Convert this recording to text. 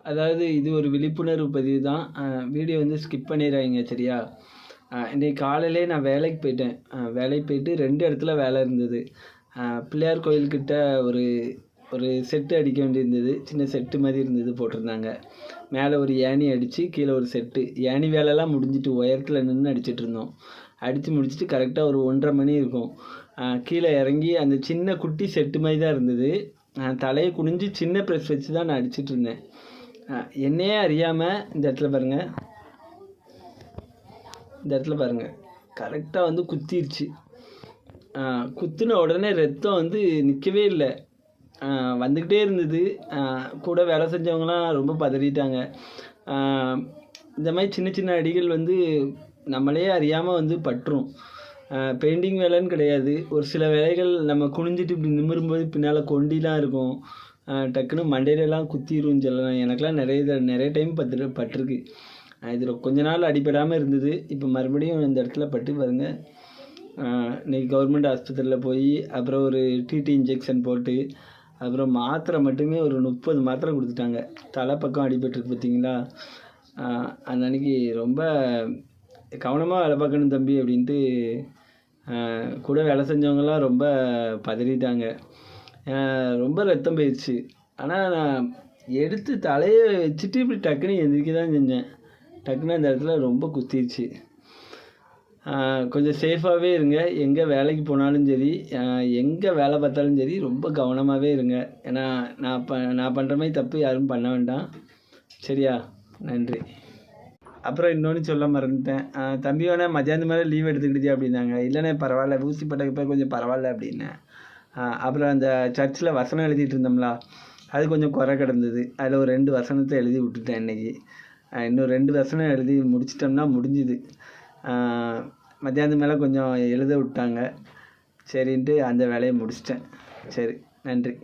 அதாவது இது ஒரு விழிப்புணர்வு பதிவு தான். வீடியோ வந்து ஸ்கிப் பண்ணிடுறாங்க சரியா? இன்றைக்கி காலையிலே நான் வேலைக்கு போயிட்டேன். வேலைக்கு போயிட்டு 2 இடத்துல வேலை இருந்தது. பிள்ளையார் கோயில்கிட்ட ஒரு ஒரு செட்டு அடிக்க வேண்டியிருந்தது. சின்ன செட்டு மாதிரி இருந்தது போட்டிருந்தாங்க. மேலே ஒரு ஏணி அடித்து கீழே ஒரு செட்டு. ஏணி வேலைலாம் முடிஞ்சிட்டு உயரத்தில் நின்று அடிச்சிட்டு இருந்தோம். அடித்து முடிச்சுட்டு கரெக்டாக ஒரு 1:30 மணி இருக்கும். கீழே இறங்கி அந்த சின்ன குட்டி செட்டு மாதிரி தான் இருந்தது. தலையை குனிஞ்சு சின்ன ப்ரெஸ் வச்சு தான் நான் அடிச்சிட்டு இருந்தேன். என்னையே அறியாமல் இந்த இடத்துல பாருங்கள் கரெக்டாக வந்து குத்திருச்சு. குத்துன உடனே ரத்தம் வந்து நிற்கவே இல்லை, வந்துக்கிட்டே இருந்தது. கூட வேலை செஞ்சவங்களாம் ரொம்ப பதறிட்டாங்க. இந்த மாதிரி சின்ன சின்ன அடிகள் வந்து நம்மளே அறியாமல் வந்து பற்றும். பெயிண்டிங் வேலைன்னு கிடையாது, ஒரு சில வேலைகள் நம்ம குனிஞ்சிட்டு இப்படி நிமிரும்போது பின்னால் கொண்டிலாம் இருக்கும், டக்குன்னு மண்டையிலலாம் குத்திரும் சொல்லலாம். எனக்கெலாம் நிறைய டைம் பட்டிருக்கு. இதில் கொஞ்ச நாள் அடிபடாமல் இருந்தது. இப்போ மறுபடியும் இந்த இடத்துல பட்டு பாருங்கள். இன்றைக்கி கவர்மெண்ட் ஆஸ்பத்திரியில் போய் அப்புறம் ஒரு டிடி இன்ஜெக்ஷன் போட்டு அப்புறம் மாத்திரை மட்டுமே ஒரு 30 மாத்திரை கொடுத்துட்டாங்க. தலை பக்கம் அடிபட்டுருக்கு பார்த்தீங்களா? அந்த அன்றைக்கி ரொம்ப கவனமாக வேலை பார்க்கணும் தம்பி அப்படின்ட்டு கூட வேலை செஞ்சவங்களாம் ரொம்ப பதறிட்டாங்க. ரொம்ப ரத்தம் போயிடுச்சு. ஆனால் நான் எடுத்து தலையை வச்சுட்டு இப்படி டக்குன்னு எந்திரிக்க தான் செஞ்சேன். டக்குன்னு அந்த இடத்துல ரொம்ப குத்திடுச்சு. கொஞ்சம் சேஃபாகவே இருங்க. எங்கே வேலைக்கு போனாலும் சரி, எங்கே வேலை பார்த்தாலும் சரி, ரொம்ப கவனமாகவே இருங்க. ஏன்னா நான் பண்ணுற மாதிரி தப்பு யாரும் பண்ண வேண்டாம் சரியா? நன்றி. அப்புறம் இன்னொன்று சொல்ல மறந்துட்டேன். தம்பி வேணா மத்தியானம் மேலே லீவ் எடுத்துக்கிடுச்சு அப்படின்னாங்க. இல்லைண்ணே பரவாயில்ல, ஊசி போட்டப்போ கொஞ்சம் பரவாயில்ல அப்படின்னேன். அப்புறம் அந்த சர்ச்சில் வசனம் எழுதிட்டு இருந்தோம்ல, அது கொஞ்சம் குறை கிடந்தது. அதில் ஒரு 2 வசனத்தை எழுதி விட்டுட்டேன் இன்றைக்கி. இன்னும் 2 வசனம் எழுதி முடிச்சிட்டோம்னா முடிஞ்சுது. மத்தியானம் மேலே கொஞ்சம் எழுத விட்டாங்க. சரின்ட்டு அந்த வேலையை முடிச்சிட்டேன். சரி, நன்றி.